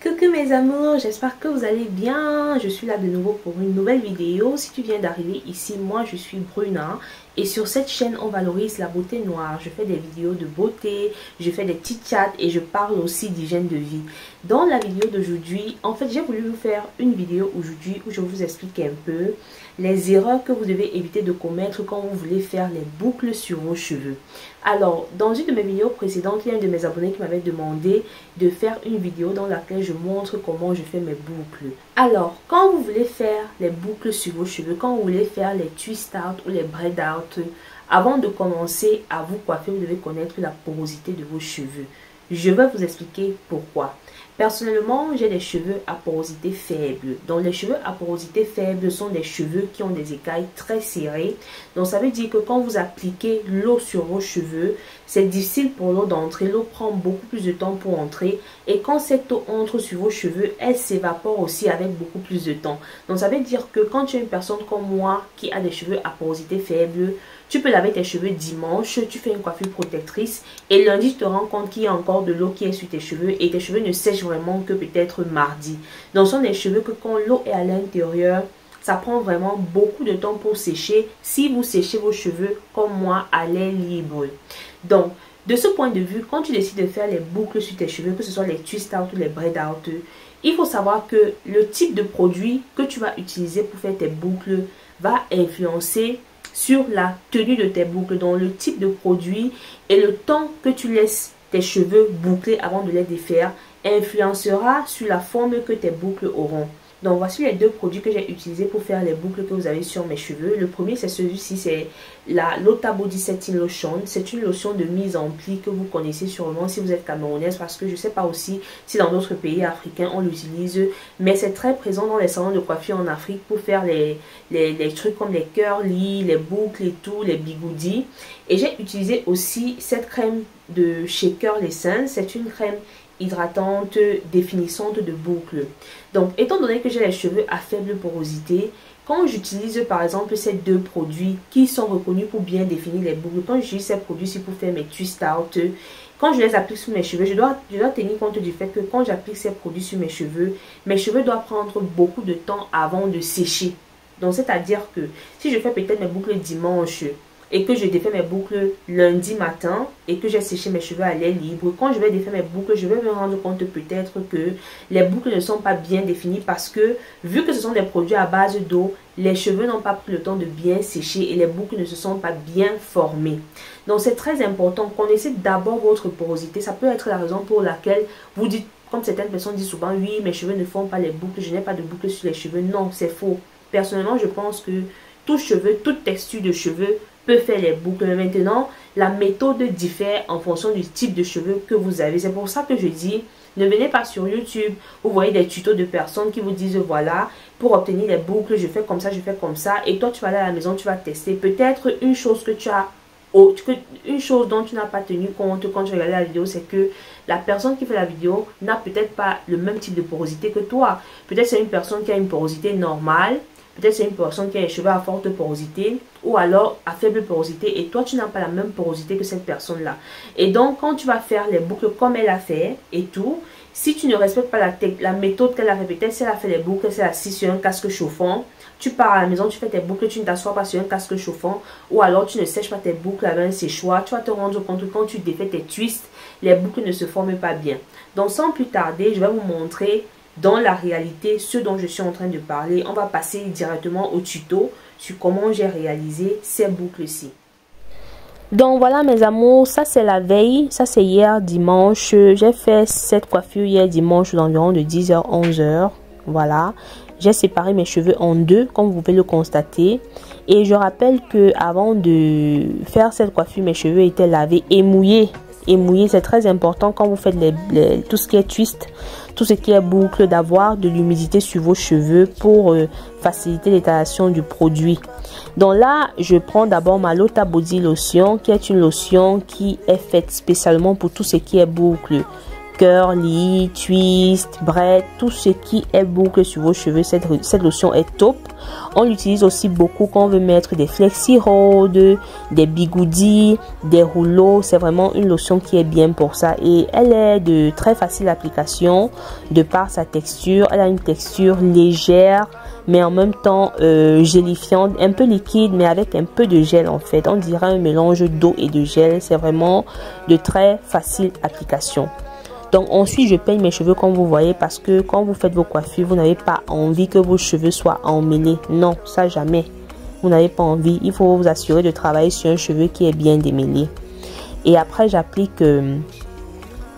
Coucou mes amours, j'espère que vous allez bien. Je suis là de nouveau pour une nouvelle vidéo. Si tu viens d'arriver ici, moi je suis Bruna. Et sur cette chaîne, on valorise la beauté noire. Je fais des vidéos de beauté, je fais des petits chats et je parle aussi d'hygiène de vie. Dans la vidéo d'aujourd'hui, en fait, j'ai voulu vous faire une vidéo aujourd'hui où je vous explique un peu les erreurs que vous devez éviter de commettre quand vous voulez faire les boucles sur vos cheveux. Alors, dans une de mes vidéos précédentes, il y a un de mes abonnés qui m'avait demandé de faire une vidéo dans laquelle je montre comment je fais mes boucles. Alors, quand vous voulez faire les boucles sur vos cheveux, quand vous voulez faire les twist out ou les braid out, avant de commencer à vous coiffer, vous devez connaître la porosité de vos cheveux. Je vais vous expliquer pourquoi. Personnellement, j'ai des cheveux à porosité faible. Donc, les cheveux à porosité faible sont des cheveux qui ont des écailles très serrées. Donc, ça veut dire que quand vous appliquez l'eau sur vos cheveux, c'est difficile pour l'eau d'entrer. L'eau prend beaucoup plus de temps pour entrer. Et quand cette eau entre sur vos cheveux, elle s'évapore aussi avec beaucoup plus de temps. Donc, ça veut dire que quand tu es une personne comme moi qui a des cheveux à porosité faible, tu peux laver tes cheveux dimanche, tu fais une coiffure protectrice et lundi, tu te rends compte qu'il y a encore de l'eau qui est sur tes cheveux et tes cheveux ne sèchent vraiment que peut-être mardi. Donc, ce sont des cheveux que quand l'eau est à l'intérieur, ça prend vraiment beaucoup de temps pour sécher si vous séchez vos cheveux comme moi à l'air libre. Donc, de ce point de vue, quand tu décides de faire les boucles sur tes cheveux, que ce soit les twist out ou les braid out, il faut savoir que le type de produit que tu vas utiliser pour faire tes boucles va influencer sur la tenue de tes boucles, donc le type de produit et le temps que tu laisses tes cheveux boucler avant de les défaire influencera sur la forme que tes boucles auront. Donc voici les deux produits que j'ai utilisés pour faire les boucles que vous avez sur mes cheveux. Le premier c'est celui-ci, c'est la Lota Body Setting Lotion. C'est une lotion de mise en pli que vous connaissez sûrement si vous êtes camerounaise, parce que je ne sais pas aussi si dans d'autres pays africains on l'utilise. Mais c'est très présent dans les salons de coiffure en Afrique pour faire les trucs comme les curly, les boucles et tout, les bigoudis. Et j'ai utilisé aussi cette crème de chez Curl Essence. C'est une crème hydratante, définissante de boucles. Donc, étant donné que j'ai les cheveux à faible porosité, quand j'utilise par exemple ces deux produits qui sont reconnus pour bien définir les boucles, quand j'utilise ces produits-ci pour faire mes twist out, quand je les applique sur mes cheveux, je dois tenir compte du fait que quand j'applique ces produits sur mes cheveux doivent prendre beaucoup de temps avant de sécher. Donc, c'est-à-dire que si je fais peut-être mes boucles dimanche, et que je défais mes boucles lundi matin et que j'ai séché mes cheveux à l'air libre, quand je vais défaire mes boucles, je vais me rendre compte peut-être que les boucles ne sont pas bien définies parce que vu que ce sont des produits à base d'eau, les cheveux n'ont pas pris le temps de bien sécher et les boucles ne se sont pas bien formées. Donc c'est très important. Connaissez d'abord votre porosité. Ça peut être la raison pour laquelle vous dites, comme certaines personnes disent souvent, oui, mes cheveux ne font pas les boucles, je n'ai pas de boucles sur les cheveux. Non, c'est faux. Personnellement, je pense que tout cheveu, toute texture de cheveux peut faire les boucles. Mais maintenant, la méthode diffère en fonction du type de cheveux que vous avez. C'est pour ça que je dis, ne venez pas sur YouTube, vous voyez des tutos de personnes qui vous disent, voilà, pour obtenir les boucles, je fais comme ça, je fais comme ça. Et toi, tu vas aller à la maison, tu vas tester. Peut-être une chose que tu as, une chose dont tu n'as pas tenu compte quand tu regardais la vidéo, c'est que la personne qui fait la vidéo n'a peut-être pas le même type de porosité que toi. Peut-être c'est une personne qui a une porosité normale. Peut-être c'est une personne qui a les cheveux à forte porosité ou alors à faible porosité et toi tu n'as pas la même porosité que cette personne-là. Et donc quand tu vas faire les boucles comme elle a fait et tout, si tu ne respectes pas la méthode qu'elle a fait, peut-être si elle a fait les boucles, elle s'est assise sur un casque chauffant, tu pars à la maison, tu fais tes boucles, tu ne t'assois pas sur un casque chauffant ou alors tu ne sèches pas tes boucles avec un séchoir, tu vas te rendre compte que quand tu défais tes twists, les boucles ne se forment pas bien. Donc sans plus tarder, je vais vous montrer dans la réalité ce dont je suis en train de parler. On va passer directement au tuto sur comment j'ai réalisé ces boucles-ci. Donc voilà mes amours, ça c'est la veille, ça c'est hier dimanche. J'ai fait cette coiffure hier dimanche d'environ de 10h à 11h. Voilà, j'ai séparé mes cheveux en deux comme vous pouvez le constater. Et je rappelle que avant de faire cette coiffure, mes cheveux étaient lavés et mouillés. Et mouillé, c'est très important quand vous faites tout ce qui est twist, tout ce qui est boucle, d'avoir de l'humidité sur vos cheveux pour faciliter l'étalation du produit. Donc là, je prends d'abord ma Lota Body Lotion, qui est une lotion qui est faite spécialement pour tout ce qui est boucle. curly, twist, braid, tout ce qui est boucle sur vos cheveux. Cette lotion est top. On l'utilise aussi beaucoup quand on veut mettre des flexi rods, des bigoudis, des rouleaux. C'est vraiment une lotion qui est bien pour ça. Et elle est de très facile application de par sa texture. Elle a une texture légère, mais en même temps gélifiante, un peu liquide, mais avec un peu de gel en fait. On dirait un mélange d'eau et de gel. C'est vraiment de très facile application. Donc ensuite je peigne mes cheveux comme vous voyez, parce que quand vous faites vos coiffures, vous n'avez pas envie que vos cheveux soient emmêlés. Non, ça jamais. Vous n'avez pas envie. Il faut vous assurer de travailler sur un cheveu qui est bien démêlé. Et après j'applique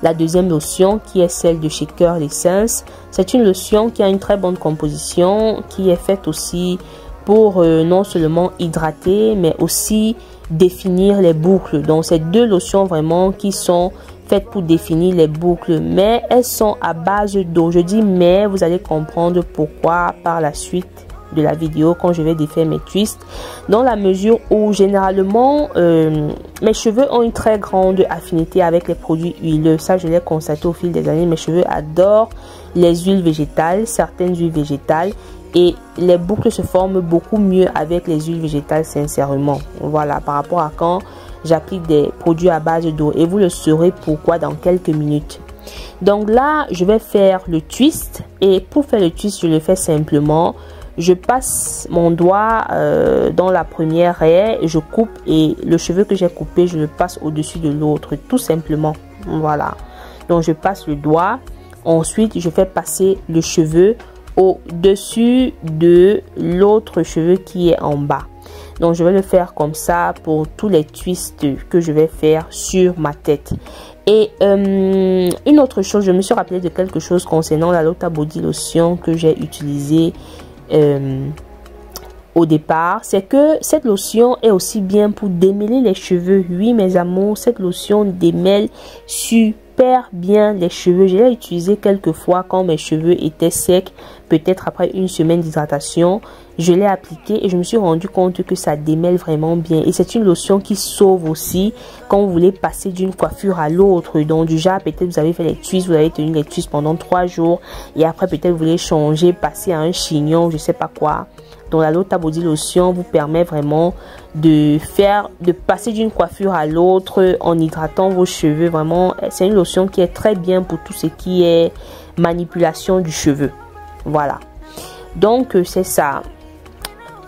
la deuxième lotion qui est celle de chez Curl Essence. C'est une lotion qui a une très bonne composition, qui est faite aussi pour non seulement hydrater, mais aussi définir les boucles. Donc c'est deux lotions vraiment qui sont faites pour définir les boucles, mais elles sont à base d'eau. Je dis mais, vous allez comprendre pourquoi par la suite de la vidéo quand je vais défaire mes twists, dans la mesure où généralement mes cheveux ont une très grande affinité avec les produits huileux. Ça je l'ai constaté au fil des années. Mes cheveux adorent les huiles végétales, certaines huiles végétales, et les boucles se forment beaucoup mieux avec les huiles végétales, sincèrement. Voilà, par rapport à quand j'applique des produits à base d'eau, et vous le saurez pourquoi dans quelques minutes. Donc là je vais faire le twist, et pour faire le twist je le fais simplement. Je passe mon doigt dans la première raie, je coupe, et le cheveu que j'ai coupé je le passe au dessus de l'autre, tout simplement. Voilà, donc je passe le doigt, ensuite je fais passer le cheveu au dessus de l'autre cheveu qui est en bas. Donc je vais le faire comme ça pour tous les twists que je vais faire sur ma tête. Et une autre chose, je me suis rappelé de quelque chose concernant la Lota Body Lotion que j'ai utilisée au départ. C'est que cette lotion est aussi bien pour démêler les cheveux. Oui mes amours, cette lotion démêle super bien les cheveux. Je l'ai utilisé quelques fois quand mes cheveux étaient secs, peut-être après une semaine d'hydratation. Je l'ai appliqué et je me suis rendu compte que ça démêle vraiment bien. Et c'est une lotion qui sauve aussi quand vous voulez passer d'une coiffure à l'autre. Donc du genre, peut-être vous avez fait les twists, vous avez tenu les twists pendant 3 jours et après peut-être vous voulez changer, passer à un chignon, je sais pas quoi. Donc la Lota Body Lotion vous permet vraiment de passer d'une coiffure à l'autre en hydratant vos cheveux. Vraiment, c'est une lotion qui est très bien pour tout ce qui est manipulation du cheveu. Voilà, donc c'est ça.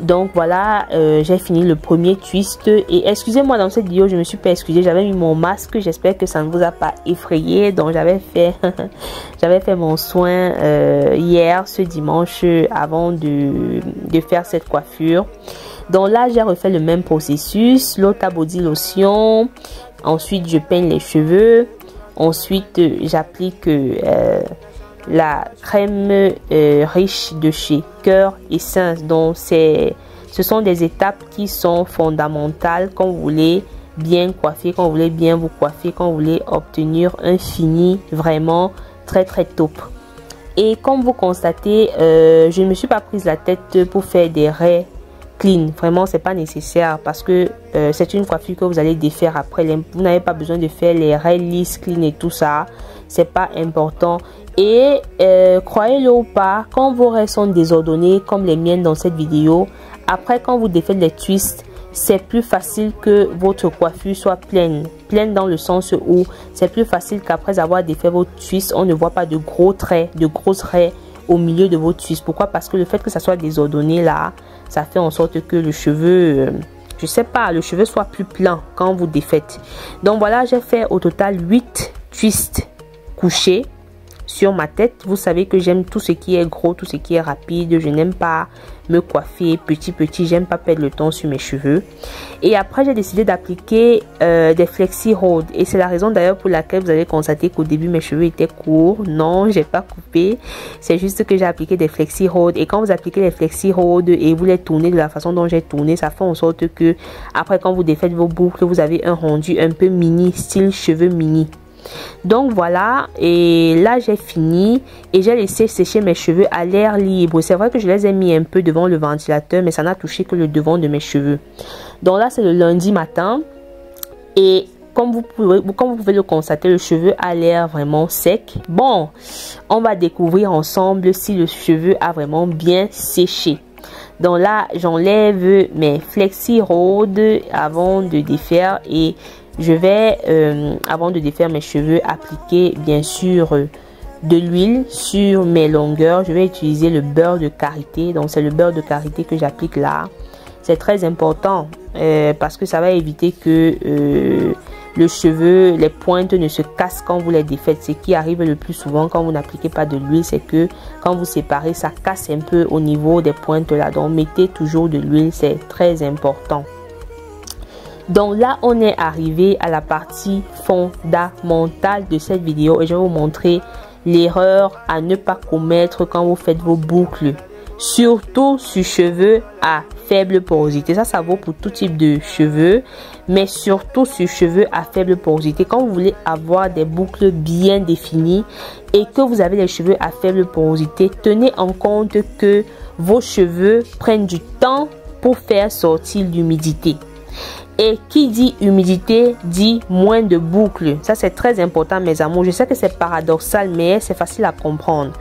Donc voilà, j'ai fini le premier twist. Et excusez-moi, dans cette vidéo je me suis pas excusée, j'avais mis mon masque, j'espère que ça ne vous a pas effrayé. Donc j'avais fait j'avais fait mon soin hier, ce dimanche, avant de faire cette coiffure. Donc là j'ai refait le même processus, Lota Body Lotion, ensuite je peigne les cheveux, ensuite j'applique la crème riche de chez Curl Essence. Donc ce sont des étapes qui sont fondamentales quand vous voulez bien coiffer, quand vous voulez bien vous coiffer, quand vous voulez obtenir un fini vraiment très top. Et comme vous constatez, je ne me suis pas prise la tête pour faire des raies clean. Vraiment c'est pas nécessaire, parce que c'est une coiffure que vous allez défaire après. Vous n'avez pas besoin de faire les raies lisses, clean et tout ça, c'est pas important. Et croyez-le ou pas, quand vos raies sont désordonnées comme les miennes dans cette vidéo, après quand vous défaites les twists, c'est plus facile que votre coiffure soit pleine dans le sens où c'est plus facile qu'après avoir défait vos twists, on ne voit pas de gros traits, de grosses raies au milieu de vos twists. Pourquoi? Parce que le fait que ça soit désordonné là, ça fait en sorte que le cheveu, je sais pas, le cheveu soit plus plein quand vous défaites. Donc voilà, j'ai fait au total 8 twists couchés sur ma tête. Vous savez que j'aime tout ce qui est gros, tout ce qui est rapide. Je n'aime pas me coiffer petit, j'aime pas perdre le temps sur mes cheveux. Et après j'ai décidé d'appliquer des flexi rods, et c'est la raison d'ailleurs pour laquelle vous allez constater qu'au début mes cheveux étaient courts. Non, j'ai pas coupé, c'est juste que j'ai appliqué des flexi rods. Et quand vous appliquez les flexi rods et vous les tournez de la façon dont j'ai tourné, ça fait en sorte que après quand vous défaites vos boucles, vous avez un rendu un peu mini, style cheveux mini. Donc voilà, et là j'ai fini et j'ai laissé sécher mes cheveux à l'air libre. C'est vrai que je les ai mis un peu devant le ventilateur, mais ça n'a touché que le devant de mes cheveux. Donc là c'est le lundi matin, et comme vous pouvez le constater, le cheveu a l'air vraiment sec. Bon, on va découvrir ensemble si le cheveu a vraiment bien séché. Donc là, j'enlève mes Flexi Road avant de défaire et je vais, avant de défaire mes cheveux, appliquer bien sûr de l'huile sur mes longueurs. Je vais utiliser le beurre de karité. Donc c'est le beurre de karité que j'applique là. C'est très important parce que ça va éviter que le cheveu, les pointes ne se cassent quand vous les défaites. Ce qui arrive le plus souvent quand vous n'appliquez pas de l'huile, c'est que quand vous séparez, ça casse un peu au niveau des pointes là. Donc mettez toujours de l'huile, c'est très important. Donc là, on est arrivé à la partie fondamentale de cette vidéo et je vais vous montrer l'erreur à ne pas commettre quand vous faites vos boucles. Surtout sur cheveux à faible porosité. Ça vaut pour tout type de cheveux, mais surtout sur cheveux à faible porosité. Quand vous voulez avoir des boucles bien définies et que vous avez les cheveux à faible porosité, tenez en compte que vos cheveux prennent du temps pour faire sortir l'humidité. Et qui dit humidité dit moins de boucles. Ça c'est très important mes amours. Je sais que c'est paradoxal mais c'est facile à comprendre.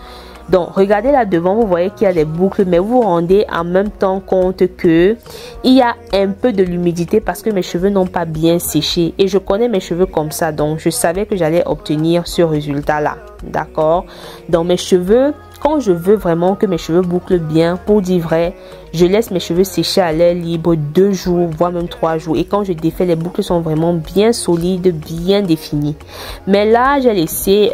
Donc regardez là devant, vous voyez qu'il y a des boucles, mais vous vous rendez en même temps compte que il y a un peu de l'humidité parce que mes cheveux n'ont pas bien séché. Et je connais mes cheveux comme ça, donc je savais que j'allais obtenir ce résultat là. D'accord? Donc mes cheveux, quand je veux vraiment que mes cheveux bouclent bien, pour dire vrai, je laisse mes cheveux sécher à l'air libre 2 jours, voire même 3 jours. Et quand je défais, les boucles sont vraiment bien solides, bien définies. Mais là, j'ai laissé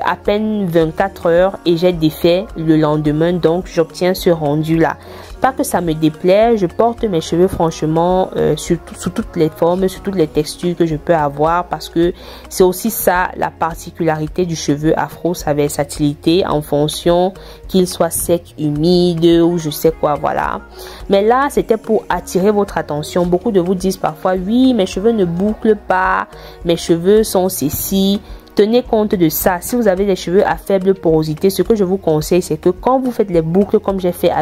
à peine 24 heures et j'ai défait le lendemain. Donc, j'obtiens ce rendu-là. Pas que ça me déplaît, je porte mes cheveux franchement sous toutes les formes, sous toutes les textures que je peux avoir parce que c'est aussi ça la particularité du cheveu afro, sa versatilité en fonction qu'il soit sec, humide ou je sais quoi, voilà. Mais là, c'était pour attirer votre attention. Beaucoup de vous disent parfois, oui, mes cheveux ne bouclent pas, mes cheveux sont ceci. Tenez compte de ça. Si vous avez des cheveux à faible porosité, ce que je vous conseille, c'est que quand vous faites les boucles comme j'ai fait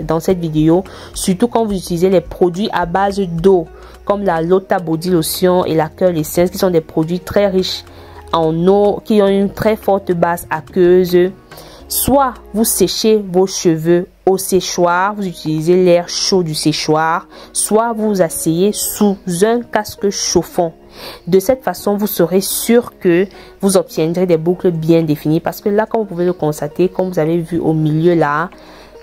dans cette vidéo, surtout quand vous utilisez les produits à base d'eau, comme la Lota Body Lotion et la Curl Essence, qui sont des produits très riches en eau, qui ont une très forte base aqueuse, soit vous séchez vos cheveux au séchoir, vous utilisez l'air chaud du séchoir, soit vous vous asseyez sous un casque chauffant. De cette façon, vous serez sûr que vous obtiendrez des boucles bien définies. Parce que là, comme vous pouvez le constater, comme vous avez vu au milieu là,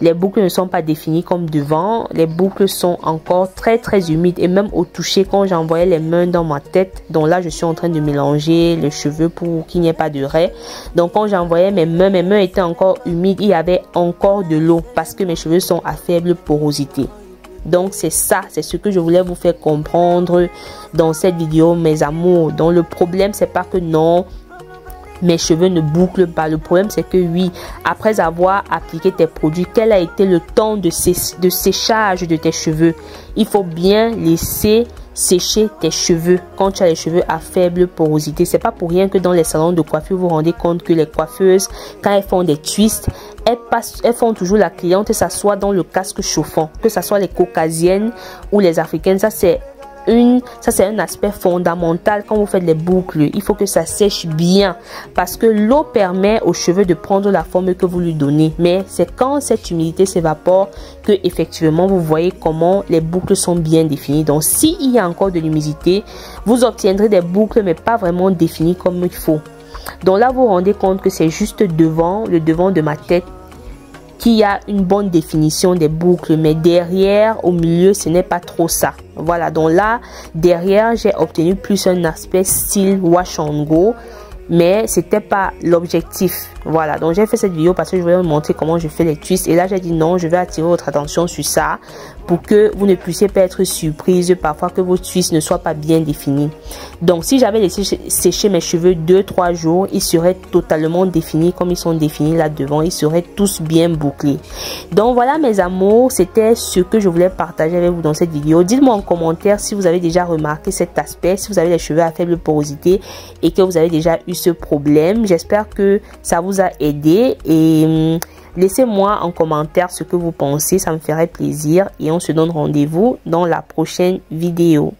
les boucles ne sont pas définies comme devant. Les boucles sont encore très humides. Et même au toucher, quand j'envoyais les mains dans ma tête, donc là, je suis en train de mélanger les cheveux pour qu'il n'y ait pas de raie. Donc quand j'envoyais mes mains étaient encore humides. Il y avait encore de l'eau parce que mes cheveux sont à faible porosité. Donc c'est ça, c'est ce que je voulais vous faire comprendre dans cette vidéo mes amours. Donc le problème c'est pas que non, mes cheveux ne bouclent pas. Le problème c'est que oui, après avoir appliqué tes produits, quel a été le temps de séchage de tes cheveux? Il faut bien laisser sécher tes cheveux quand tu as les cheveux à faible porosité. C'est pas pour rien que dans les salons de coiffure, vous vous rendez compte que les coiffeuses, quand elles font des twists, elles font toujours la cliente s'asseoir dans le casque chauffant, que ce soit les caucasiennes ou les africaines. Ça c'est un aspect fondamental quand vous faites les boucles. Il faut que ça sèche bien parce que l'eau permet aux cheveux de prendre la forme que vous lui donnez. Mais c'est quand cette humidité s'évapore que effectivement vous voyez comment les boucles sont bien définies. Donc s'il y a encore de l'humidité, vous obtiendrez des boucles mais pas vraiment définies comme il faut. Donc là, vous vous rendez compte que c'est juste devant, le devant de ma tête, qu'il y a une bonne définition des boucles. Mais derrière, au milieu, ce n'est pas trop ça. Voilà, donc là, derrière, j'ai obtenu plus un aspect style wash and go. Mais c'était pas l'objectif. Voilà, donc j'ai fait cette vidéo parce que je voulais vous montrer comment je fais les twists. Et là, j'ai dit non, je vais attirer votre attention sur ça pour que vous ne puissiez pas être surprise parfois que vos twists ne soient pas bien définis. Donc, si j'avais laissé sécher mes cheveux 2-3 jours, ils seraient totalement définis comme ils sont définis là devant. Ils seraient tous bien bouclés. Donc, voilà mes amours, c'était ce que je voulais partager avec vous dans cette vidéo. Dites-moi en commentaire si vous avez déjà remarqué cet aspect, si vous avez les cheveux à faible porosité et que vous avez déjà eu ce problème. J'espère que ça vous a aidé et laissez-moi en commentaire ce que vous pensez, ça me ferait plaisir et on se donne rendez-vous dans la prochaine vidéo.